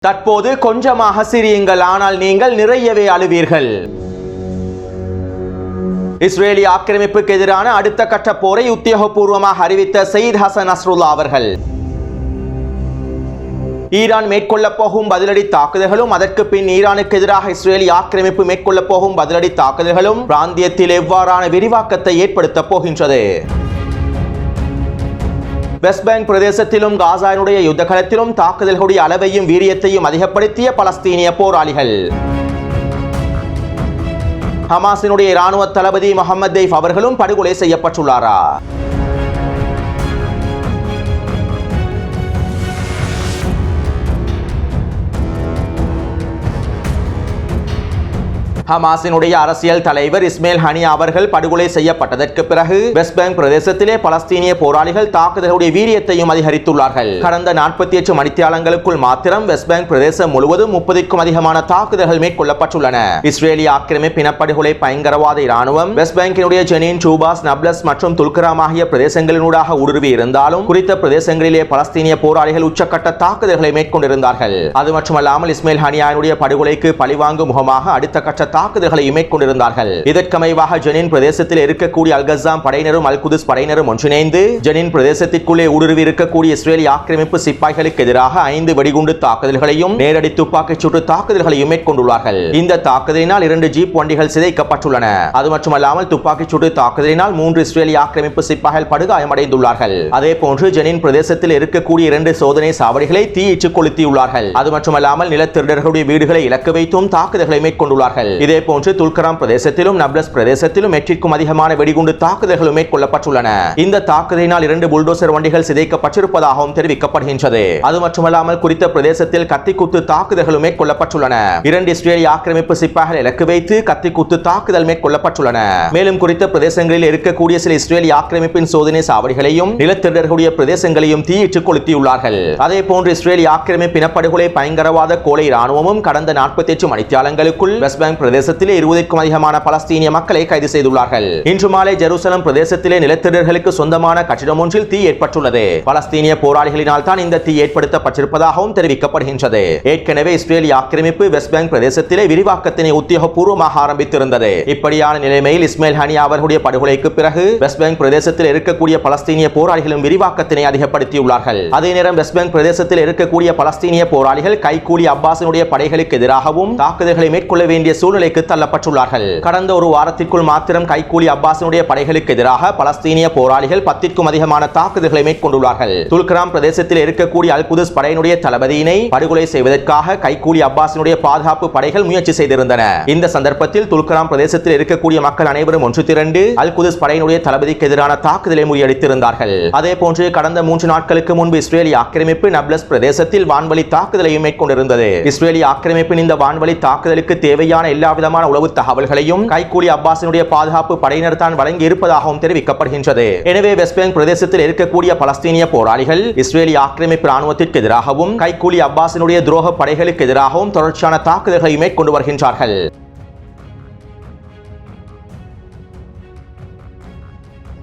தற்போது கொஞ்சமாக சிரியுங்கள், ஆனால் நீங்கள் நிறையவே அழுவீர்கள். இஸ்ரேலிய ஆக்கிரமிப்புக்கு எதிரான அடுத்த கட்ட போரை உத்தியோகபூர்வமாக அறிவித்த சயீத் ஹசன் நஸ்ருல்லா அவர்கள் ஈரான் மேற்கொள்ள போகும் பதிலடி தாக்குதல்களும் அதற்கு பின் ஈரானுக்கு எதிராக இஸ்ரேலிய ஆக்கிரமிப்பு மேற்கொள்ள போகும் பதிலடி தாக்குதல்களும் பிராந்தியத்தில் எவ்வாறான விரிவாக்கத்தை ஏற்படுத்த போகின்றது. வெஸ்ட் பேங்க் பிரதேசத்திலும் காசாவினுடைய யுத்த களத்திலும் தாக்குதல்களுடைய அளவையும் வீரியத்தையும் அதிகப்படுத்திய பலஸ்தீனிய போராளிகள். ஹமாஸினுடைய இராணுவ தளபதி முகமது தெய்ப் அவர்களும் படுகொலை செய்யப்பட்டுள்ளாரா? ஹமாஸினுடைய அரசியல் தலைவர் இஸ்மாயில் ஹனியா அவர்கள் படுகொலை செய்யப்பட்டதற்கு பிறகு வெஸ்ட் பேங்க் பிரதேசத்திலே பலஸ்தீனிய போராளிகள் தாக்குதலுடைய வீரியத்தையும் அதிகரித்துள்ளார்கள். கடந்த 48 மணித்தியாலங்களுக்குள் மாத்திரம் வெஸ்ட் பேங்க் பிரதேசம் முழுவதும் 30க்கும் அதிகமான தாக்குதல்கள் மேற்கொள்ளப்பட்டுள்ளன. இஸ்ரேலிய ஆக்கிரமிப்பு இனப்படுகொலை பயங்கரவாத இராணுவம் வெஸ்ட் பேங்கினுடைய ஜெனின், டூபாஸ், நப்லஸ் மற்றும் துல்கராம் ஆகிய பிரதேசங்களினூடாக ஊடுருவி இருந்தாலும் குறித்த பிரதேசங்களிலே பலஸ்தீனிய போராளிகள் உச்சக்கட்ட தாக்குதல்களை மேற்கொண்டிருந்தார்கள். அது மட்டுமல்லாமல் இஸ்மாயில் ஹனியாவுடைய படுகொலைக்கு பழிவாங்கும் முகமாக அடுத்த கட்ட தாக்குதல்களை மேற்கொண்டிருந்தார்கள். இதற்கமைவாக ஜெனின் பிரதேசத்தில் இருக்கக்கூடிய அல் கஸ்ஸாம் படையினரும் அல் குதுஸ் படையினரும் ஒன்றிணைந்து ஜெனின் பிரதேசத்திற்குள்ளே ஊடுருவி இருக்கக்கூடிய இஸ்ரேலிய ஆக்கிரமிப்பு சிப்பாய்களுக்கு எதிராக 5 வெடிகுண்டு தாக்குதல்களையும் நேரடி துப்பாக்கிச் சூட்டு தாக்குதல்களையும் மேற்கொண்டுள்ளார்கள். இந்த தாக்குதலினால் 2 ஜீப் வண்டிகள் சிதைக்கப்பட்டுள்ளன. அது மட்டுமல்லாமல் துப்பாக்கிச் சூட்டு தாக்குதலினால் 3 இஸ்ரேலிய ஆக்கிரமிப்பு சிப்பாய்கள் படுகாயமடைந்துள்ளார்கள். அதே போன்று ஜெனின் பிரதேசத்தில் இருக்கக்கூடிய 2 சோதனை சாவடிகளை தீயிட்டு கொளுத்தியுள்ளார்கள். அது மட்டுமல்லாமல் நிலத்திருடர்களுடைய வீடுகளை இலக்கு வைத்தும் தாக்குதல்களை மேற்கொண்டுள்ளார்கள். இதே போன்று துல்கராம் பிரதேசத்திலும் நப்லஸ் பிரதேசத்திலும் 8க்கும் அதிகமான வெடிகுண்டு தாக்குதல்களும் மேற்கொள்ளப்பட்டுள்ளன. இந்த தாக்குதலினால் 2 புல்டோசர் வண்டிகள் சிதைக்கப்பட்டிருப்பதாகவும் தெரிவிக்கப்படுகின்றது. அது மட்டுமல்லாமல் குறித்த பிரதேசத்தில் கத்திக்குத்து தாக்குதல்களும் மேற்கொள்ளப்பட்டுள்ளன. 2 இஸ்ரேலிய ஆக்கிரமிப்பு சிப்பாய்கள் இலக்கு வைத்து கத்திக்குத்து தாக்குதல் மேற்கொள்ளப்பட்டுள்ளன. மேலும் குறித்த பிரதேசங்களில் இருக்கக்கூடிய சில இஸ்ரேலிய ஆக்கிரமிப்பின் சோதனை சாவடிகளையும் நிலத்திருடர்களுடைய பிரதேசங்களையும் தீயிட்டு கொளுத்தியுள்ளார்கள். அதே போன்று இஸ்ரேலிய ஆக்கிரமிப்பு இனப்படுகொலை பயங்கரவாத கோலை இராணுவமும் கடந்த 48 மணித்தியாலங்களுக்குள் வெஸ்ட் பேங்க் பிரதேசத்திலே 20க்கும் அதிகமான பலஸ்தீனிய மக்களை கைது செய்துள்ளார்கள். இன்று மாலை ஜெருசலம் பிரதேசத்திலே நிலத்திடர்களுக்கு சொந்தமான கட்டிடம் ஒன்றில் தீ ஏற்பட்டுள்ளது. பலஸ்தீனிய போராளிகளினால் தான் இந்த தீ ஏற்படுத்தப்பட்டிருப்பதாகவும் தெரிவிக்கப்படுகின்றது. ஏற்கனவே இஸ்ரேலிய ஆக்கிரமிப்பு வெஸ்ட் பேங்க் பிரதேசத்திலே விரிவாக்கத்தினை உத்தியோகபூர்வமாக ஆரம்பித்திருந்தது. இப்படியான நிலைமையில் இஸ்மாயில் ஹனியா அவர்களுடைய படுகொலைக்கு பிறகு வெஸ்ட் பேங்க் பிரதேசத்தில் இருக்கக்கூடிய பலஸ்தீனிய போராளிகளும் விரிவாக்கத்தினை அதிகப்படுத்தியுள்ளார்கள். அதே நேரம் வெஸ்ட் பேங்க் பிரதேசத்தில் இருக்கக்கூடிய பலஸ்தீனிய போராளிகள் கைகூலி அப்பாஸினுடைய படைகளுக்கு எதிராகவும் தாக்குதல்களை மேற்கொள்ள வேண்டிய சூழ்நிலைக்கு தள்ளப்பட்டுள்ளார்கள். கடந்த ஒரு வாரத்திற்குள் மாத்திரம் கைகூலி அப்பாஸினுடைய படைகளுக்கு எதிராக பலஸ்தீனிய போராளிகள் 10க்கும் அதிகமான தாக்குதல்களை மேற்கொண்டுள்ளார்கள். துல்கராம் பிரதேசத்தில் இருக்கக்கூடிய அல் குதுஸ் படையினுடைய தளபதியினை படுகொலை செய்வதற்காக கைகூலி அப்பாஸினுடைய பாதுகாப்பு படைகள் முயற்சி செய்திருந்தன. இந்த சந்தர்ப்பத்தில் துல்கராம் பிரதேசத்தில் இருக்கக்கூடிய மக்கள் அனைவரும் ஒன்று திரண்டு அல் குதுஸ் படையினுடைய தளபதிக்கு எதிரான தாக்குதலை முறியடித்திருந்தார்கள். அதே போன்று கடந்த 3 நாட்களுக்கு முன்பு இஸ்ரேலிய ஆக்கிரமிப்பு நப்லஸ் பிரதேசத்தில் வான்வழி தாக்குதலையும் மேற்கொண்டிருந்தது. இஸ்ரேலிய ஆக்கிரமிப்பின் இந்த வான்வழி தாக்குதலுக்கு தேவையான எல்லா விதமான உளவு தகவல்களையும் கைகூலி அப்பாஸினுடைய பாதுகாப்பு படையினர் தான் வழங்கி இருப்பதாகவும் தெரிவிக்கப்படுகின்றது. எனவே வெஸ்ட் பேங்க் பிரதேசத்தில் இருக்கக்கூடிய பலஸ்தீனிய போராளிகள் இஸ்ரேலிய ஆக்கிரமிப்பு ராணுவத்திற்கு எதிராகவும் கைகூலி அப்பாஸினுடைய துரோக படைகளுக்கு எதிராகவும் தொடர்ச்சியான தாக்குதல்களை மேற்கொண்டு வருகின்றார்கள்.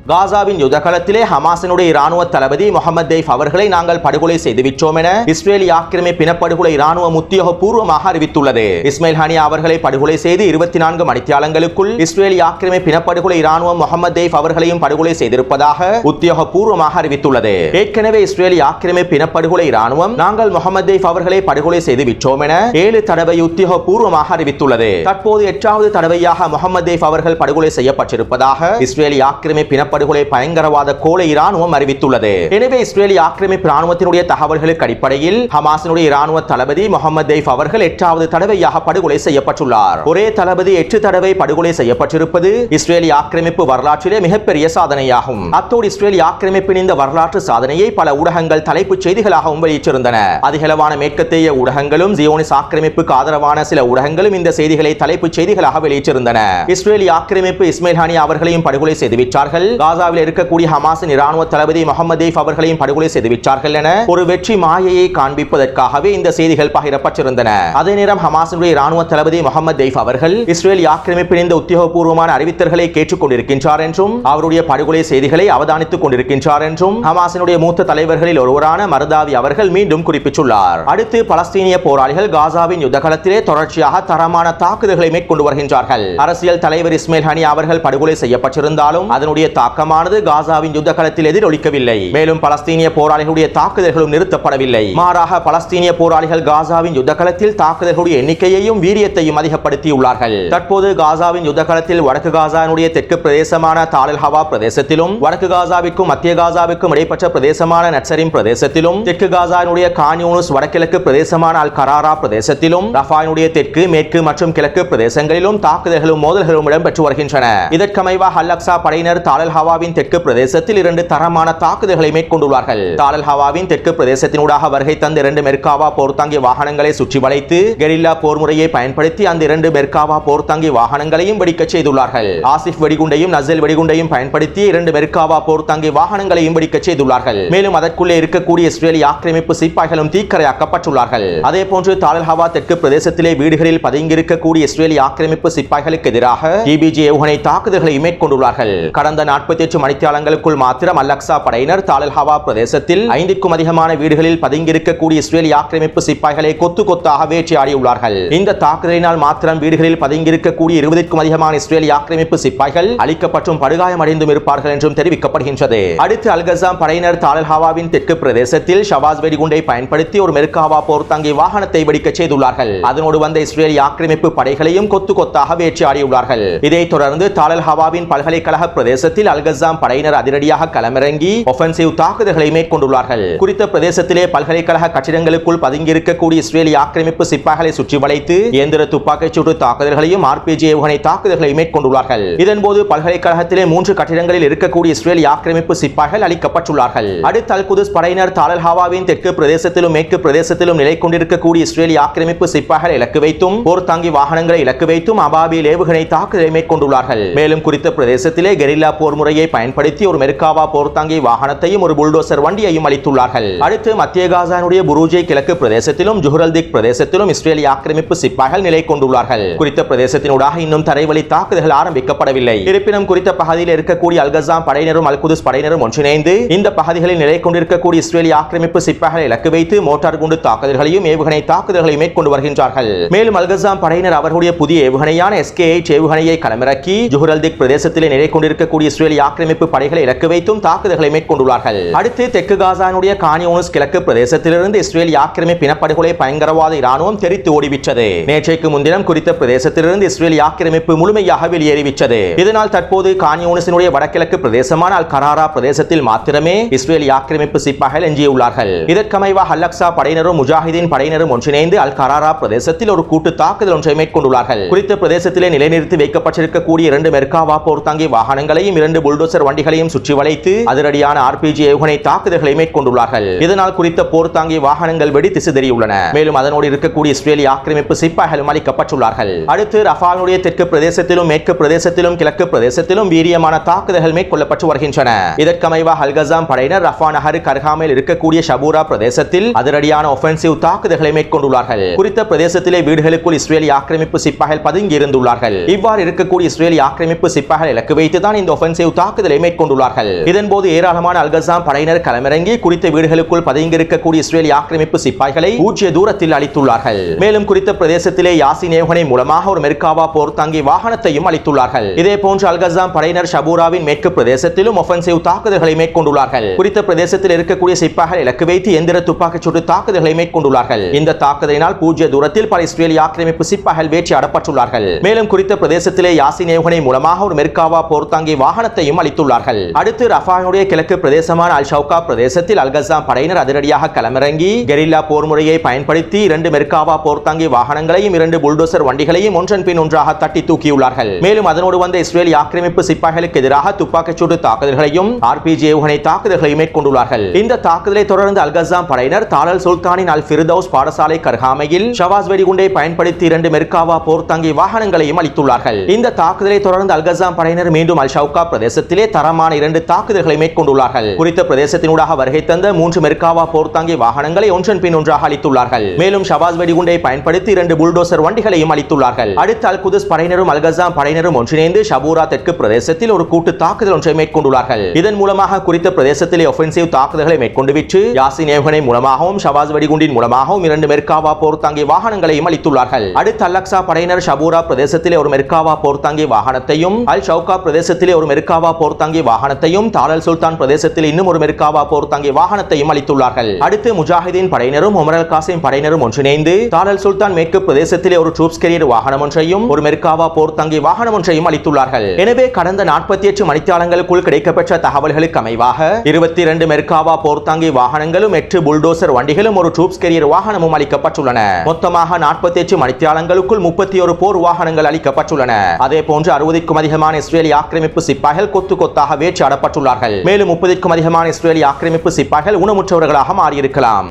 காசாவின் யுத்த களத்திலே ஹமாஸினுடைய இராணுவ தளபதி முகமது தெய்ப் அவர்களை நாங்கள் படுகொலை செய்துவிட்டோம் என இஸ்ரேலிய ஆக்கிரமிப்பு இனப்படுகொலை இராணுவம் உத்தியோகபூர்வமாக அறிவித்துள்ளது. இஸ்மாயில் ஹனியா அவர்களை படுகொலை செய்து 24 மணித்தியாலங்களுக்குள் இஸ்ரேலிய ஆக்கிரமிப்பு இனப்படுகொலை இராணுவம் முகமது தெய்ப் அவர்களையும் படுகொலை செய்திருப்பதாக உத்தியோகபூர்வமாக அறிவித்துள்ளது. ஏற்கனவே இஸ்ரேலிய ஆக்கிரமிப்பு இனப்படுகொலை இராணுவம் நாங்கள் முகமது தெய்ப் அவர்களை படுகொலை செய்துவிட்டோம் என 7 தடவை உத்தியோகபூர்வமாக அறிவித்துள்ளது. தற்போது 8வது தடவையாக முகமது தெய்ப் அவர்கள் படுகொலை செய்யப்பட்டிருப்பதாக இஸ்ரேலிய ஆக்கிரமிப்பு படுகொலை பயங்கரவாத கோலை இராணுவம் அறிவித்துள்ளது. எனவே இஸ்ரேலிய ஆக்கிரமிப்பு இராணுவத்தினுடைய தகவல்களுக்கு அடிப்படையில் ஹமாஸினுடைய இராணுவ தளபதி முகமது தெய்ப் அவர்கள் 8வது தடவையாக படுகொலை செய்யப்பட்டுள்ளார். ஒரே தளபதி 8 தடவை படுகொலை செய்யப்பட்டிருப்பது இஸ்ரேலிய ஆக்கிரமிப்பு வரலாற்றிலே மிகப்பெரிய சாதனையாகும். அத்தோடு இஸ்ரேலிய ஆக்கிரமிப்பின் இந்த வரலாற்று சாதனையை பல ஊடகங்கள் தலைப்புச் செய்திகளாகவும் வெளியிட்டிருந்தன. அதிகளவான மேற்கத்திய ஊடகங்களும் ஜியோனிஸ் ஆக்கிரமிப்புக்கு ஆதரவான சில ஊடகங்களும் இந்த செய்திகளை தலைப்புச் செய்திகளாக வெளியிட்டிருந்தன. இஸ்ரேலிய ஆக்கிரமிப்பு இஸ்மாயில் ஹனியா அவர்களையும் படுகொலை செய்துவிட்டார்கள். காசாவில் இருக்கக்கூடிய ஹமாஸின் இராணுவ தளபதி முகமது தெய்ஃப் அவர்களையும் படுகொலை செய்துவிட்டார்கள் என ஒரு வெற்றி மாயையை காண்பிப்பதற்காகவே இந்த செய்திகள் பகிரப்பட்டிருந்தன. அதே நேரம் ஹமாஸினுடைய இராணுவ தளபதி முகமது தெய்ஃப் அவர்கள் இஸ்ரேல் ஆக்கிரமிப்பின் இந்த உத்தியோகபூர்வமான அறிவித்தல்களை கேட்டுக்கொண்டிருக்கின்றார் என்றும் அவருடைய படுகொலை செய்திகளை அவதானித்துக் கொண்டிருக்கின்றார் என்றும் ஹமாஸினுடைய மூத்த தலைவர்களில் ஒருவரான மர்தாவி அவர்கள் மீண்டும் குறிப்பிட்டுள்ளார். அடுத்து பலஸ்தீனிய போராளிகள் காசாவின் யுத்தகலத்திலே தொடர்ச்சியாக தரமான தாக்குதல்களை மேற்கொண்டு வருகின்றார்கள். அரசியல் தலைவர் இஸ்மேல் ஹனியா அவர்கள் படுகொலை செய்யப்பட்டிருந்தாலும் அதனுடைய தாக்கமானது காசாவின் யுத்தகலத்தில் எதிரொலிக்கவில்லை. மேலும் பலஸ்தீனிய போராளிகளுடைய தாக்குதல்களும் நிறுத்தப்படவில்லை. மாறாக பலஸ்தீனிய போராளிகள் காசாவின் யுத்தகலத்தில் தாக்குதல்களுடைய எண்ணிக்கையையும் வீரியத்தையும் அதிகப்படுத்தியுள்ளார்கள். தற்போது காசாவின் யுத்தகலத்தில் வடக்கு காசாவினுடைய தெற்கு பிரதேசமான தால் அல் ஹவா பிரதேசத்திலும் வடக்கு காசாவிற்கும் மத்திய காசாவிற்கும் இடைப்பட்ட பிரதேசமான நட்சரிம் பிரதேசத்திலும் தெற்கு காசாவினுடைய கான் யூனிஸ் வடகிழக்கு பிரதேசமான அல் கராரா பிரதேசத்திலும் ரஃபாயினுடைய தெற்கு மேற்கு மற்றும் கிழக்கு பிரதேசங்களிலும் தாக்குதல்களும் மோதல்களும் இடம்பெற்று வருகின்றன. இதற்கமைவாக அல் அக்ஸா படையினர் தால் அல் ஹவாவின் தெற்கு பிரதேசத்தில் 2 தரமான தாக்குதல்களை மேற்கொண்டுள்ளார்கள். தால் அல் ஹவாவின் தெற்கு பிரதேசத்தினூடாக வருகை தந்த 2 மெர்காவா போர்த்தாங்கி வாகனங்களை சுற்றி வளைத்து கெரில்லா போர் முறையை பயன்படுத்தி அந்த 2 மெர்காவா போர்த்தாங்கி வாகனங்களையும் வெடிக்கச் செய்துள்ளார்கள். ஆசிப் வெடிகுண்டையும் நசல் வெடிகுண்டையும் பயன்படுத்தி 2 மெர்காவா போர்த்தாங்கி வாகனங்களையும் வெடிக்கச் செய்துள்ளார்கள். மேலும் அதற்குள்ளே இருக்கக்கூடிய இஸ்ரேலிய ஆக்கிரமிப்பு சிப்பாய்களும் தீக்கிரையாக்கப்பட்டுள்ளார்கள். அதே போன்று தால் அல் ஹவா தெற்கு பிரதேசத்திலே வீடுகளில் பதுங்கியிருக்கக்கூடிய இஸ்ரேலிய ஆக்கிரமிப்பு சிப்பாய்களுக்கு எதிராக டிபிஜி ஏவுகணை தாக்குதல்களை மேற்கொண்டுள்ளார்கள். கடந்த 48 மணித்தியாலங்களுக்குள் மாத்திரம் அல் அக்ஸா படையினர் தால் அல் ஹவா பிரதேசத்தில் 5க்கும் அதிகமான வீடுகளில் பதுங்கியிருக்கக்கூடிய இஸ்ரேலிய ஆக்கிரமிப்பு சிப்பாய்களை கொத்து கொத்தாக வேட்டையாடியுள்ளார்கள். இந்த தாக்குதலினால் மாத்திரம் வீடுகளில் பதுங்கியிருக்கக்கூடிய 20க்கும் அதிகமான இஸ்ரேலிய ஆக்கிரமிப்பு சிப்பாய்கள் அழிக்கப்பட்டும் படுகாயமடைந்தும் இருப்பார்கள் என்றும் தெரிவிக்கப்படுகின்றது. அடுத்து அல் கஸாம் படையினர் தால் அல் ஹவாவின் தெற்கு பிரதேசத்தில் ஷவாஸ் வெடிகுண்டை பயன்படுத்தி ஒரு மெர்காவா போர்த்தாங்கி வாகனத்தை வெடிக்கச் செய்துள்ளார்கள். அதனோடு வந்த இஸ்ரேலிய ஆக்கிரமிப்பு படைகளையும் கொத்து கொத்தாக வேட்டையாடியுள்ளார்கள். இதைத் தொடர்ந்து தால் அல் ஹவாவின் பல்கலைக்கழக பிரதேசத்தில் அல் கஸாம் படையினர் அதிரடியாக களமிறங்கி ஒஃபென்சிவ் தாக்குதல்களை மேற்கொண்டுள்ளார்கள். குறித்த பிரதேசத்திலே பல்கலைக்கழக கட்டிடங்களுக்குள் பதுங்கியிருக்கக்கூடிய இஸ்ரேலிய ஆக்கிரமிப்பு சிப்பாய்களை சுற்றி வளைத்து இயந்திர துப்பாக்கிச் சூட்டு தாக்குதல்களையும் ஆர்பிஜி ஏவுகணை தாக்குதல்களை மேற்கொண்டுள்ளார்கள். இதன்போது பல்கலைக்கழகத்திலே 3 கட்டிடங்களில் இருக்கக்கூடிய இஸ்ரேலிய ஆக்கிரமிப்பு சிப்பாய்கள் அழிக்கப்பட்டுள்ளார்கள். அடுத்து அல் குதுஸ் படையினர் தால் அல் ஹவாவின் தெற்கு பிரதேசத்திலும் மேற்கு பிரதேசத்திலும் நிலை கொண்டிருக்கக்கூடிய இஸ்ரேலிய ஆக்கிரமிப்பு சிப்பாய்களை இலக்கு வைத்தும் போர்த்தாங்கி வாகனங்களை இலக்கு வைத்தும் அபாபில் ஏவுகணை தாக்குதலை மேற்கொண்டுள்ளார்கள். மேலும் குறித்த பிரதேசத்திலே கெரில்லா போர் முறையை பயன்படுத்தி ஒரு மெர்காவா போர்த்தாங்கி வாகனத்தையும் ஒரு புல்டோசர் வண்டியையும் அளித்துள்ளார்கள். அடுத்து மத்திய காசானுடைய புரூஜை கிழக்கு பிரதேசத்திலும் ஜுஹ்ரல்திக் பிரதேசத்திலும் இஸ்ரேலிய ஆக்கிரமிப்பு சிப்பாய்கள் நிலை கொண்டுள்ளார்கள். குறித்த பிரதேசத்தினூடாக இன்னும் தரைவழி தாக்குதல்கள் ஆரம்பிக்கப்படவில்லை. இருப்பினும் குறித்த பகுதியில் இருக்கக்கூடிய அல் கஸாம் படையினரும் அல் குதுஸ் படையினரும் ஒன்றிணைந்து இந்த பகுதிகளில் நிலை கொண்டிருக்கக்கூடிய இஸ்ரேலிய ஆக்கிரமிப்பு சிப்பாய்களை இலக்கு வைத்து மோட்டார் குண்டு தாக்குதல்களையும் ஏவுகணை தாக்குதல்களையும் மேற்கொண்டு வருகின்றார்கள். மேலும் அல் கஸாம் படையினர் அவர்களுடைய புதிய ஏவுகணையான SK-8 ஏவுகணையை களமிறக்கி ஜுஹ்ரல்திக் பிரதேசத்திலே நிலை கொண்டிருக்கக்கூடிய இஸ்ரேலிய ஆக்கிரமிப்பு படைகளை இலக்கு வைத்தும் தாக்குதல்களை மேற்கொண்டுள்ளார்கள். அடுத்து தெற்கு காசானுடைய கான் யூனிஸ் கிழக்கு பிரதேசத்திலிருந்து இஸ்ரேலிய ஆக்கிரமிப்பு இனப்படுகொலை பயங்கரவாத இராணுவம் தெரித்து ஓடிவிட்டது. நேற்றைக்கு முன்தினம் குறித்த பிரதேசத்திலிருந்து இஸ்ரேலிய ஆக்கிரமிப்பு முழுமையாக வெளியேறிவிட்டது. இதனால் தற்போது கான் யூனிஸினுடைய வடகிழக்கு பிரதேசமான அல் கராரா பிரதேசத்தில் மாத்திரமே இஸ்ரேலிய ஆக்கிரமிப்பு சிப்பாய்கள் எஞ்சியுள்ளார்கள். இதற்கமைவாக அல் அக்ஸா படையினரும் முஜாஹிதீன் படையினரும் ஒன்றிணைந்து அல் கராரா பிரதேசத்தில் ஒரு கூட்டு தாக்குதல் ஒன்றை மேற்கொண்டுள்ளார்கள். குறித்த பிரதேசத்திலே நிலைநிறுத்தி வைக்கப்பட்டிருக்கக்கூடிய 2 மெர்காவா போர்த்தாங்கி வாகனங்களையும் 2 புல்டோசர் வண்டிகளையும் சுற்றி வளைத்து அதிரடியான ஆர்பிஜி ஏவுகணை தாக்குதல்களை மேற்கொண்டுள்ளார்கள். இதனால் குறித்த போர்த்தாங்கி வாகனங்கள் வெடித்து சிதறியுள்ளன. மேலும் அதனோடு இருக்கக்கூடிய இஸ்ரேலிய ஆக்கிரமிப்பு சிப்பாய்களும் அளிக்கப்பட்டுள்ளார்கள். அடுத்து ரஃபானுடைய தெற்கு பிரதேசத்திலும் மேற்கு பிரதேசத்திலும் கிழக்கு பிரதேசத்திலும் வீரியமான தாக்குதல்கள் மேற்கொள்ளப்பட்டு வருகின்றன. இதற்கமைவாக அல் கஸாம் படையினர் ரஃபா நகர் கர்ஹாமில் இருக்கக்கூடிய ஷபூரா பிரதேசத்தில் அதிரடியான ஒஃபென்சிவ் தாக்குதல்களை மேற்கொண்டுள்ளார்கள். குறித்த பிரதேசத்திலே வீடுகளுக்குள் இஸ்ரேலிய ஆக்கிரமிப்பு சிப்பாய்கள் பதுங்கி இருந்துள்ளார்கள். இவ்வாறு இருக்கக்கூடிய இஸ்ரேலிய ஆக்கிரமிப்பு சிப்பாய்கள் இலக்கு வைத்துதான் இந்த ஒஃபென்சிவ் தாக்குதலை மேற்கொண்டுள்ளார்கள். இதன்போது ஏராளமான அல் கஸாம் படையினர் களமிறங்கி குறித்த வீடுகளுக்குள் பதுங்கியிருக்கக்கூடிய இஸ்ரேலிய ஆக்கிரமிப்பு சிப்பாய்களை பூஜ்ய தூரத்தில் அளித்துள்ளார்கள். மேலும் குறித்த பிரதேசத்திலே யாசின் ஏவுகணை மூலமாக ஒரு மெர்காவா போர்த்தாங்கி வாகனத்தையும் அளித்துள்ளார்கள். இதே போன்று அல் கஸாம் படையினர் ஷபூராவின் மேற்கு பிரதேசத்திலும் ஒஃபென்சிவ் தாக்குதல்களை மேற்கொண்டுள்ளார்கள். குறித்த பிரதேசத்தில் இருக்கக்கூடிய சிப்பாய்கள் இலக்கு வைத்து எந்திர துப்பாக்கிச் சூட்டு தாக்குதல்களை மேற்கொண்டுள்ளார்கள். இந்த தாக்குதலினால் பூஜ்ய தூரத்தில் பல இஸ்ரேலிய ஆக்கிரமிப்பு சிப்பாய்கள் வேட்டையாடப்பட்டுள்ளார்கள். மேலும் குறித்த பிரதேசத்திலே யாசின் ஏவுகணை மூலமாக ஒரு மெர்காவா போர்த்தாங்கி வாகனத்தையும் அளித்துள்ளார்கள். அடுத்து ரஃபானுடைய கிழக்கு பிரதேசமான அல் ஷவுகா பிரதேசத்தில் அல் கஸாம் படையினர் அதிரடியாக களமிறங்கி கெரில்லா போர் முறையை பயன்படுத்தி 2 மெர்காவா போர்த்தாங்கி வாகனங்களையும் 2 புல்டோசர் வண்டிகளையும் ஒன்றன் பின் ஒன்றாக தட்டி தூக்கியுள்ளார்கள். மேலும் அதனோடு வந்த இஸ்ரேலிய ஆக்கிரமிப்பு சிப்பாய்களுக்கு எதிராக துப்பாக்கிச் சூட்டு தாக்குதல்களையும் ஆர்பிஜி ஏவுகணை தாக்குதல்களையும் மேற்கொண்டுள்ளார்கள். இந்த தாக்குதலை தொடர்ந்து அல் கஸாம் படையினர் தால் சுல்தானின் அல் ஃபிர்தௌஸ் பாடசாலை கர்ஹாமையில் ஷவாஸ் வெடிகுண்டை பயன்படுத்தி 2 மெர்காவா போர்த்தாங்கி வாகனங்களையும் அளித்துள்ளார்கள். இந்த தாக்குதலை தொடர்ந்து அல் கஸாம் படையினர் மீண்டும் அல் ஷவுகா பிரதேச பிரதேசத்திலே தரமான 2 தாக்குதல்களை மேற்கொண்டுள்ளார்கள். குறித்த பிரதேசத்தினூடாக வருகை தந்த 3 மெர்காவா போர்த்தாங்கி வாகனங்களை ஒன்றன் பின் ஒன்றாக அளித்துள்ளார்கள். மேலும் ஷவாஸ் வெடிகுண்டை பயன்படுத்தி 2 புல்டோசர் வண்டிகளையும் அளித்துள்ளார்கள். அடுத்து அல் குதுஸ் படையினரும் அல்கசாம் படையினரும் ஒன்றிணைந்து ஷபூரா தெற்கு பிரதேசத்தில் ஒரு கூட்டு தாக்குதல் ஒன்றை மேற்கொண்டுள்ளார்கள். இதன் மூலமாக குறித்த பிரதேசத்திலே ஒஃபென்சிவ் தாக்குதல்களை மேற்கொண்டுவிட்டு யாசின் ஏவுகணை மூலமாகவும் ஷவாஸ் வெடிகுண்டின் மூலமாகவும் 2 மெர்காவா போர்த்தாங்கி வாகனங்களையும் அளித்துள்ளார்கள். அடுத்து அல்-அக்ஸா படையினர் ஷபூரா பிரதேசத்திலே ஒரு மெர்காவா போர்த்தாங்கி வாகனத்தையும் அல் ஷவுகா பிரதேசத்திலே ஒரு மெர்காவா போர்த்தாங்கி வாகனத்தையும் தாரல் சுல்தான் பிரதேசத்தில் இன்னும் ஒரு மெர்காவா போர்த்தாங்கி வாகனத்தையும் அளித்துள்ளார்கள். அடுத்து முஜாஹிதீன் படையினரும் உமர் அல் காசிம் படையினரும் ஒன்றிணைந்து தாரல் சுல்தான் மேற்கு பிரதேசத்திலே ஒரு ட்ரூப்ஸ் கேரியர் வாகனம் ஒன்றையும் ஒரு மெர்காவா போர்த்தாங்கி வாகனம் ஒன்றையும் அளித்துள்ளார்கள். எனவே கடந்த 48 மணித்தியாலங்களுக்குள் கிடைக்கப்பெற்ற தகவல்களுக்கு அமைவாக 22 மெர்காவா போர்த்தாங்கி வாகனங்களும் 8 புல்டோசர் வண்டிகளும் ஒரு ட்ரூப்ஸ் கேரியர் வாகனமும் அளிக்கப்பட்டுள்ளன. மொத்தமாக 48 மணித்தியாலங்களுக்குள் 31 போர் வாகனங்கள் அளிக்கப்பட்டுள்ளன. அதே போன்று 60க்கும் அதிகமான இஸ்ரேலிய ஆக்கிரமிப்பு சிப்பாய்கள் கொத்து கொத்தாக வேட்டையாடப்பட்டுள்ளார்கள். மேலும் 30க்கும் அதிகமான இஸ்ரேலிய ஆக்கிரமிப்பு சிப்பாய்கள் ஊனமுற்றவர்களாக மாறியிருக்கலாம்.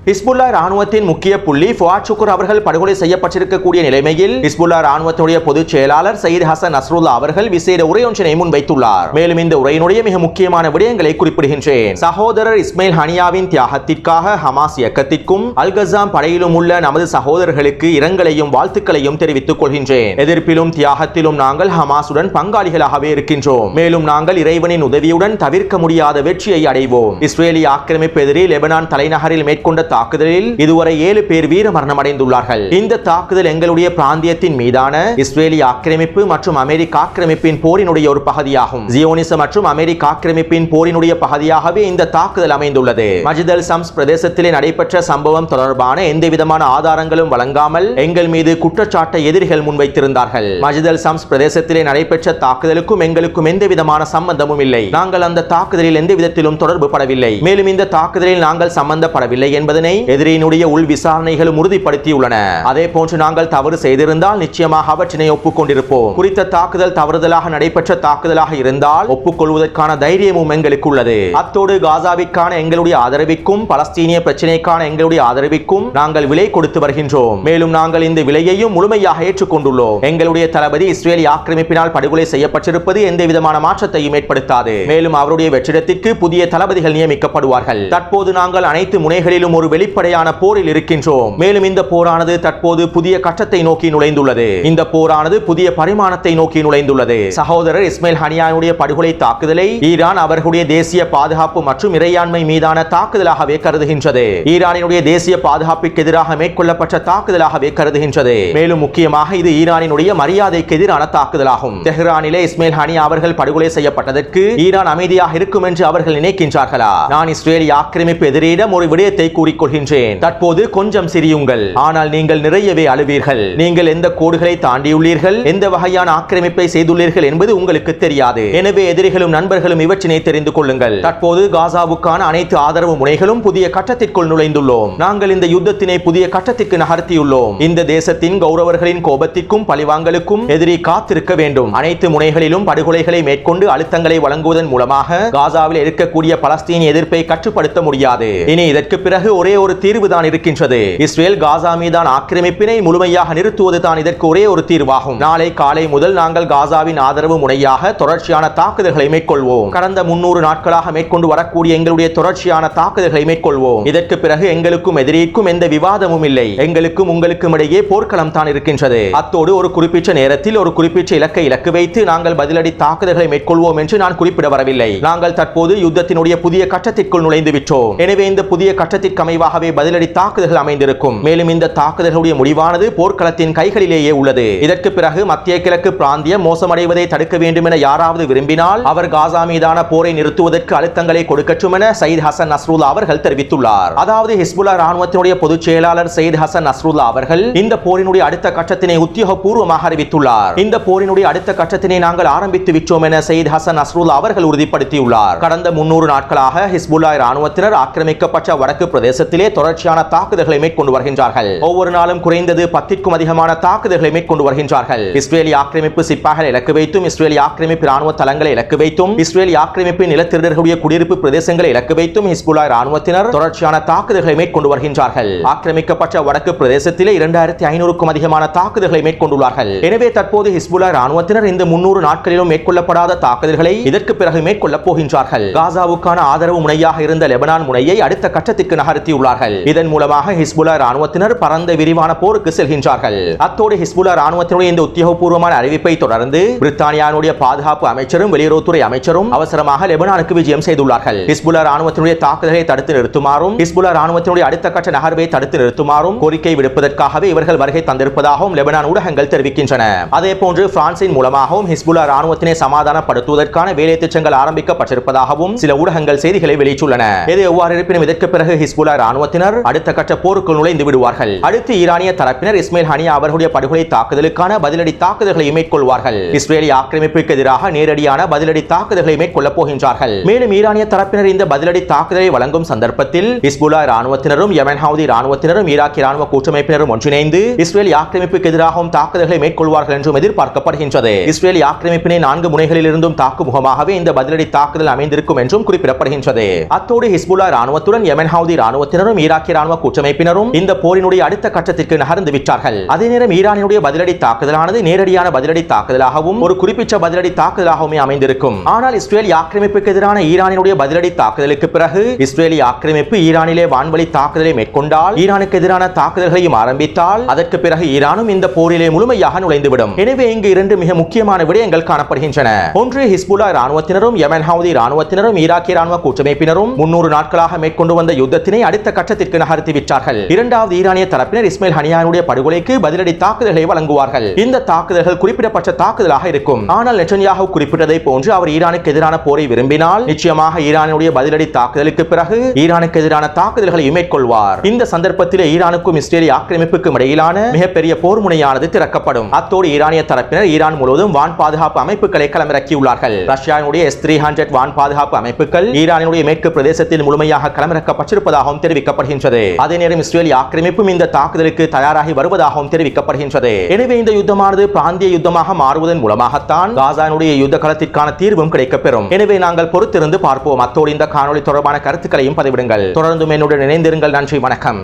ஹிஸ்புல்லா ராணுவத்தின் முக்கிய புள்ளி ஃபுஆத் ஷுக்குர் அவர்கள் படுகொலை செய்யப்பட்டிருக்கக்கூடிய நிலைமையில் ஹிஸ்புல்லா ராணுவத்துடைய பொதுச் செயலாளர் சயீத் ஹசன் நஸ்ருல்லா அவர்கள் விசேட உரையொன்றினை முன்வைத்துள்ளார். மேலும் இந்த உரையினுடைய மிக முக்கியமான விடயங்களை குறிப்பிடுகின்றேன். சகோதரர் இஸ்மைல் ஹனியாவின் தியாகத்திற்காக ஹமாஸ் இயக்கத்திற்கும் அல்-கஸாம் படையிலும் உள்ள நமது சகோதரர்களுக்கு இரங்கலையும் வாழ்த்துக்களையும் தெரிவித்துக் கொள்கின்றேன். எதிர்ப்பிலும் தியாகத்திலும் நாங்கள் ஹமாசுடன் பங்காளிகளாகவே இருக்கின்றோம். மேலும் நாங்கள் இறைவனின் உதவியுடன் தவிர்க்க முடியாத வெற்றியை அடைவோம். இஸ்ரேலிய ஆக்கிரமிப்பு எதிரி லெபனான் தலைநகரில் மேற்கொண்ட தாக்குதலில் இதுவரை 7 பேர் வீரமரணம் அடைந்துள்ளார்கள். இந்த தாக்குதல் எங்களுடைய பிராந்தியத்தின் மீதான இஸ்ரேலிய ஆக்கிரமிப்பு மற்றும் அமெரிக்க ஆக்கிரமிப்பின் போரினுடைய ஒரு பகுதியாகும். ஜியோனிசம் மற்றும் அமெரிக்க ஆக்கிரமிப்பின் போரினுடைய பகுதியாகவே இந்த தாக்குதல் அமைந்துள்ளது. மஜித் அல் சம்ஸ் பிரதேசத்திலே நடைபெற்ற சம்பவம் தொடர்பான எந்தவிதமான ஆதாரங்களும் வழங்காமல் எங்கள் மீது குற்றச்சாட்டை எதிரிகள் முன்வைத்திருந்தார்கள். மஜித் அல் சம்ஸ் பிரதேசத்திலே நடைபெற்ற தாக்குதலுக்கும் எங்களுக்கும் எந்தவிதமான சம்பந்தமும் இல்லை. நாங்கள் அந்த தாக்குதலில் எந்த விதத்திலும் தொடர்பு படவில்லை. மேலும் இந்த தாக்குதலில் நாங்கள் சம்பந்தப்படவில்லை என்பதனை எதிரியினுடைய உள் விசாரணைகளும் உறுதிப்படுத்தியுள்ளன. அதே போன்று நாங்கள் தவறு செய்திருந்தால் நிச்சயமாக அவற்றினை ஒப்புக்கொண்டிருப்போம். குறித்த தாக்குதல் தவறுதலாக நடைபெற்ற தாக்குதலாக இருந்தால் ஒப்புக்கொள்வதற்கான தைரியமும் எங்களுக்கு உள்ளது. அத்தோடு காசாவிற்கான எங்களுடைய ஆதரவிற்கும் பலஸ்தீனிய பிரச்சினைக்கான எங்களுடைய ஆதரவிற்கும் நாங்கள் விலை கொடுத்து வருகின்றோம். மேலும் நாங்கள் இந்த விலையையும் முழுமையாக ஏற்றுக்கொண்டுள்ளோம். எங்களுடைய தளபதி இஸ்ரேலிய ஆக்கிரமிப்பினால் படுகொலை செய்யப்பட்டிருப்பது எந்த விதமான மாற்றத்தையும் ஏற்படுத்தாது. மேலும் அவருடைய வெற்றிடத்திற்கு புதிய தளபதிகள் நியமிக்கப்படுவார்கள். தற்போது நாங்கள் அனைத்து முனைகளிலும் ஒரு வெளிப்படையான போரில் இருக்கின்றோம். மேலும் இந்த போரானது தற்போது புதிய கட்டத்தை நோக்கி நுழைந்துள்ளது. இந்த போரானது புதிய பரிமாணத்தை நோக்கி நுழைந்துள்ளது. சகோதரர் இஸ்மைல் ஹனியானுடைய படுகொலை தாக்குதலை ஈரான் அவர்களுடைய தேசிய பாதுகாப்பு மற்றும் இறையாண்மை மீதான தாக்குதலாகவே கருதுகின்றது. ஈரானினுடைய தேசிய பாதுகாப்பிற்கு எதிராக மேற்கொள்ளப்பட்ட தாக்குதலாகவே கருதுகின்றது. மேலும் முக்கியமாக இது ஈரானினுடைய மரியாதைக்கு எதிரான தாக்குதலாகும். தெஹ்ரானிலே இஸ்மைல் ஹனியா அவர்கள் படுகொலை செய்யப்பட்டதற்கு ஈரான் அமைதியாக இருக்கும் என்று அவர்கள் நினைக்கின்றார்களா? நான் இஸ்ரேலிய ஆக்கிரமிப்பு எதிரியிடம் ஒரு விடயத்தை கூறிக்கொள்கின்றேன். தற்போது கொஞ்சம் சிரியுங்கள், ஆனால் நீங்கள் நிறையவே அழுவீர்கள். நீங்கள் எந்த கோடுகளை தாண்டியுள்ளீர்கள், எந்த வகையான ஆக்கிரமிப்பை செய்துள்ளீர்கள் என்பது உங்களுக்கு தெரியாது. எனவே எதிரிகளும் நண்பர்களும் இவற்றினை தெரிந்து கொள்ளுங்கள். தற்போது காசாவுக்கான அனைத்து ஆதரவு முனைகளும் புதிய கட்டத்திற்குள் நுழைந்துள்ளோம். நாங்கள் இந்த யுத்தத்தினை புதிய கட்டத்திற்கு நகர்த்தியுள்ளோம். இந்த தேசத்தின் கௌரவர்களின் கோபத்திற்கும் பழிவாங்கலுக்கும் எதிரி காத்திருக்க வேண்டும். அனைத்து முனைகளிலும் படுகொலைகளை மேற்கொண்டு அழுத்தங்களை வழங்குவதன் மூலமாக காசாவில் இருக்கக்கூடிய பலஸ்தீன் எதிர்ப்பை கட்டுப்படுத்த முடியாது. இனி இதற்கு பிறகு ஒரே ஒரு தீர்வு தான் இருக்கின்றது. இஸ்ரேல் காசா மீதான ஆக்கிரமிப்பினை முழுமையாக நிறுத்துவது தான் இதற்கு ஒரே ஒரு தீர்வாகும். நாளை காலை முதல் நாங்கள் காசாவின் ஆதரவு முனையாக தொடர்ச்சியான தாக்குதல்களை மேற்கொள்வோம். கடந்த 300 நாட்களாக மேற்கொண்டு வரக்கூடிய எங்களுடைய தொடர்ச்சியான தாக்குதல்களை மேற்கொள்வோம். இதற்கு பிறகு எங்களுக்கும் எதிரிக்கும் எந்த விவாதமும் இல்லை. எங்களுக்கும் உங்களுக்கும் இடையே போர்க்களம் தான் இருக்கின்றது. அத்தோடு ஒரு குறிப்பிட்ட நேரத்தில் ஒரு குறிப்பிட்ட இலக்கு வைத்து நாங்கள் பதிலடி தாக்குதல்களை மேற்கொள்வோம் என்று நான் குறிப்பிட வரவில்லை. நாங்கள் தற்போது யுத்தத்தினுடைய புதிய கட்டத்திற்குள் நுழைந்து விட்டோம். எனவே இந்த புதிய கட்டத்திற்கு அமைவாகவே பதிலடி தாக்குதல்கள் அமைந்திருக்கும். மேலும் இந்த தாக்குதல்களுடைய முடிவானது போர்க்களத்தின் கைகளிலேயே உள்ளது. இதற்கு பிறகு மத்திய கிழக்கு பிராந்தியம் மோசமடைவதை தடுக்க வேண்டும் என யாராவது விரும்பினால் அவர் காசா மீதான போரை நிறுத்துவதற்கு அழுத்தங்களை கொடுக்கட்டும் என சயீத் ஹசன் நஸ்ருல்லா அவர்கள் தெரிவித்துள்ளார். அதாவது ஹிஸ்புல்லா ராணுவத்தினுடைய பொதுச் செயலாளர் சயீத் ஹசன் நஸ்ருல்லா அவர்கள் இந்த போரினுடைய அடுத்த கட்டத்தினை உத்தியோகபூர்வமாக அறிவித்துள்ளார். இந்த போரினுடைய அடுத்த கட்டத்தினை நாங்கள் ஆரம்பித்து விட்டோம் என சயீத் ஹசன் நஸ்ருல்லா அவர்கள் உறுதிப்படுத்தியுள்ளார். கடந்த 300 நாட்களாக ஹிஸ்புல்லா ராணுவத்தினர் ஆக்கிரமிக்கப்பட்ட வடக்கு பிரதேச பிரதேசத்திலே தொடர்ச்சியான தாக்குதல்களை மேற்கொண்டு வருகின்றார்கள். ஒவ்வொரு நாளும் குறைந்தது 10க்கும் அதிகமான தாக்குதல்களை மேற்கொண்டு வருகின்றார்கள். இஸ்ரேலிய ஆக்கிரமிப்பு சிப்பாய்களை இலக்கு வைத்தும், இஸ்ரேலிய ஆக்கிரமிப்பு ராணுவ தளங்களை இலக்கு வைத்தும், இஸ்ரேலிய ஆக்கிரமிப்பு நிலத்திருடர்களுடைய குடியிருப்பு பிரதேசங்களை இலக்கு வைத்தும் ஹிஸ்புல்லாஹ் ராணுவத்தினர் தொடர்ச்சியான தாக்குதல்களை மேற்கொண்டு வருகின்றார்கள். ஆக்கிரமிக்கப்பட்ட வடக்கு பிரதேசத்திலே 2500க்கும் அதிகமான தாக்குதல்களை மேற்கொண்டுள்ளார்கள். எனவே தற்போது ஹிஸ்புல்லாஹ் ராணுவத்தினர் இந்த 300 நாட்களிலும் மேற்கொள்ளப்படாத தாக்குதல்களை இதற்கு பிறகு மேற்கொள்ளப் போகின்றார்கள். காசாவுக்கான ஆதரவு முனையாக இருந்த லெபனான் முனையை அடுத்த கட்டத்திற்கு நகர்த்தியுள்ளார்கள். இதன் மூலமாக ஹிஸ்புல்லாஹ் ராணுவத்தினர் பரந்த விரிவான போருக்கு செல்கின்றார்கள். அத்தோடு ஹிஸ்புல்லாஹ் ராணுவத்தினுடைய இந்த உத்தியோகபூர்வமான அறிவிப்பை தொடர்ந்து பிரித்தானியாவுடைய பாதுகாப்பு அமைச்சரும் வெளியுறவுத்துறை அமைச்சரும் அவசரமாக லெபனானுக்கு விஜயம் செய்துள்ளார்கள். ஹிஸ்புல்லாஹ் ராணுவத்தினுடைய தாக்குதலை தடுத்து நிறுத்துமாறும், ஹிஸ்புல்லாஹ் ராணுவத்தினுடைய அடுத்த கட்ட நகர்வை தடுத்து நிறுத்துமாறும் கோரிக்கை விடுப்பதற்காகவே இவர்கள் வருகை தந்திருப்பதாகவும் லெபனான் ஊடகங்கள் தெரிவிக்கின்றன. அதேபோன்று பிரான்சின் மூலமாகவும் ஹிஸ்புல்லாஹ் ராணுவத்தினை சமாதானப்படுத்துவதற்கான வேலை திட்டங்கள் ஆரம்பிக்கப்பட்டிருப்பதாகவும் சில ஊடகங்கள் செய்திகளை வெளியிட்டுள்ளன. எது எவ்வாறு இருப்பினும் இதற்கு பிறகு ஹிஸ்புல்லாஹ் ராணுவத்தினர் அடுத்த கட்ட போருக்குள் நுழைந்து விடுவார்கள். அடுத்து ஈரானிய தரப்பினர் இஸ்மாயில் ஹனியா அவர்களுடைய படுகொலை தாக்குதலுக்கான பதிலடி தாக்குதல்களை மேற்கொள்வார்கள். இஸ்ரேலிய ஆக்கிரமிப்புக்கு எதிராக நேரடியான பதிலடி தாக்குதல்களை மேற்கொள்ளப் போகின்றார்கள். மேலும் ஈரானிய தரப்பினர் இந்த பதிலடி தாக்குதலை வழங்கும் சந்தர்ப்பத்தில் ஹிஸ்புல்லாஹ் ராணுவத்தினரும், யமன் ஹவுதி ராணுவத்தினரும், ஈராக்கிய ராணுவ கூட்டமைப்பினரும் ஒன்றிணைந்து இஸ்ரேலிய ஆக்கிரமிப்புக்கு எதிராகவும் தாக்குதல்களை மேற்கொள்வார்கள் என்றும் எதிர்பார்க்கப்படுகின்றது. இஸ்ரேலிய ஆக்கிரமிப்பினை 4 முனைகளில் இருந்தும் தாக்கும் முகமாகவே இந்த பதிலடி தாக்குதல் அமைந்திருக்கும் என்றும் குறிப்பிடப்படுகின்றது. அத்தோடு ஹிஸ்புல்லாஹ் ராணுவத்துடன் யமன் ஹவுதி ராணுவத்தினரும், ஈராக்கிய ராணுவ கூட்டமைப்பினரும் இந்த போரினுடைய அடுத்த கட்டத்திற்கு நகர்ந்து விட்டார்கள். அதே நேரம் ஈரானினுடைய பதிலடி தாக்குதலானது நேரடியான பதிலடி தாக்குதலாகவும் ஒரு குறிப்பிட்ட பதிலடி தாக்குதலாகவும் அமைந்திருக்கும். ஆனால் இஸ்ரேலிய ஆக்கிரமிப்புக்கு எதிரான ஈரானினுடைய பதிலடி தாக்குதலுக்கு பிறகு இஸ்ரேலிய ஆக்கிரமிப்பு ஈரானிலே வான்வழி தாக்குதலை மேற்கொண்டால், ஈரானுக்கு எதிரான தாக்குதல்களையும் ஆரம்பித்தால், அதற்கு பிறகு ஈரானும் இந்த போரிலே முழுமையாக நுழைந்துவிடும். எனவே இங்கு 2 மிக முக்கியமான விடயங்கள் காணப்படுகின்றன. ஒன்று, ஹிஸ்புல்லாஹ் ராணுவத்தினரும், யமன் ஹவுதி ராணுவத்தினரும், ஈராக்கிய ராணுவ கூட்டமைப்பினரும் 300 நாட்களாக மேற்கொண்டு வந்த யுத்தத்தினை அடுத்த கட்டத்திற்கு நகர்த்தி விட்டார்கள். இரண்டாவது, ஈரானிய தரப்பினர் இஸ்மாயில் ஹனியானுடைய படுகொலைக்கு பதிலடி தாக்குதல்களை வழங்குவார்கள். இந்த தாக்குதல்கள் குறிப்பிடப்பட்ட தாக்குதலாக இருக்கும். ஆனால் நெட்டன்யாஹு குறிப்பிட்டதை போன்று அவர் ஈரானுக்கு எதிரான போரை விரும்பினால் நிச்சயமாக ஈரானுடைய பதிலடி தாக்குதலுக்கு பிறகு ஈரானுக்கு எதிரான தாக்குதல்களை மேற்கொள்வார். இந்த சந்தர்ப்பத்தில் ஈரானுக்கும் இஸ்ரேலிய ஆக்கிரமிப்புக்கும் இடையிலான மிகப்பெரிய போர் முனையானது திறக்கப்படும். அத்தோடு ஈரானிய தரப்பினர் ஈரான் முழுவதும் வான் பாதுகாப்பு அமைப்புகளை களமிறக்கியுள்ளார்கள். ரஷ்யாவுடைய S-300 வான் பாதுகாப்பு அமைப்புகள் ஈரானுடைய மேற்கு பிரதேசத்தில் முழுமையாக களமிறக்கப்பட்டிருப்பதாகவும் தெரிவிக்கப்படுகின்றது. அதே நேரம் இஸ்ரேலிய ஆக்கிரமிப்பும் இந்த தாக்குதலுக்கு தயாராகி வருவதாகவும் தெரிவிக்கப்படுகின்றது. எனவே இந்த யுத்தமானது பிராந்திய யுத்தமாக மாறுவதன் மூலமாகத்தான் காசானுடைய யுத்த களத்திற்கான தீர்வும் கிடைக்கப்பெறும். எனவே நாங்கள் பொறுத்திருந்து பார்ப்போம். அத்தோடு இந்த காணொளி தொடர்பான கருத்துக்களையும் பதிவிடுங்கள். தொடர்ந்து என்னுடன் இணைந்திருங்கள். நன்றி, வணக்கம்.